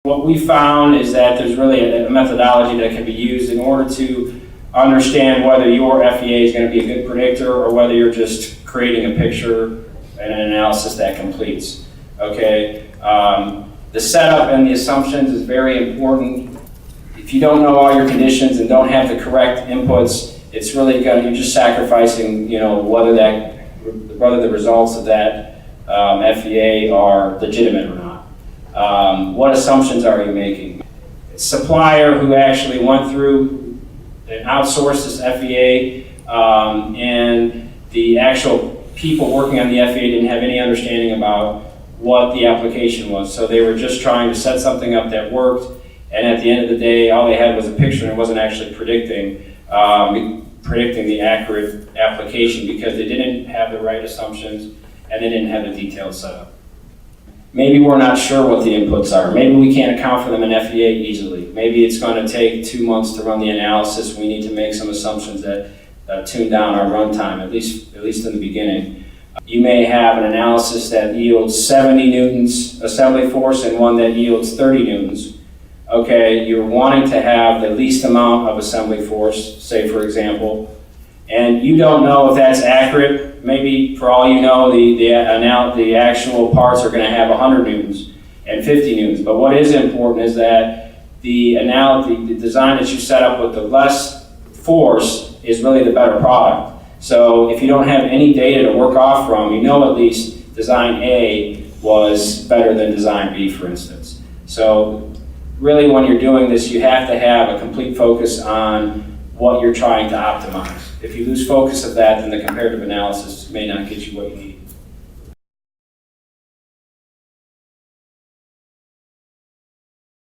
What we found is that there's really a methodology that can be used in order to understand whether your FEA is going to be a good predictor or whether you're just creating a picture and an analysis that completes. Okay, the setup and the assumptions is very important. If you don't know all your conditions and don't have the correct inputs, it's really you're just sacrificing, whether the results of that FEA are legitimate or not. What assumptions are you making? Supplier who actually went through and outsourced this FEA, and the actual people working on the FEA didn't have any understanding about what the application was. So they were just trying to set something up that worked, and at the end of the day, all they had was a picture and it wasn't actually predicting the accurate application because they didn't have the right assumptions and they didn't have the detailed setup. Maybe we're not sure what the inputs are. Maybe we can't account for them in FEA easily. Maybe it's going to take 2 months to run the analysis. We need to make some assumptions that tune down our runtime, at least in the beginning. You may have an analysis that yields 70 newtons assembly force and one that yields 30 newtons. Okay, you're wanting to have the least amount of assembly force, say for example, and you don't know if that's accurate. Maybe for all you know, the actual parts are going to have 100 newtons and 50 newtons. But what is important is that the design that you set up with the less force is really the better product. So if you don't have any data to work off from, you know at least design A was better than design B, for instance. So really when you're doing this, you have to have a complete focus on what you're trying to optimize. If you lose focus of that, then the comparative analysis may not get you what you need.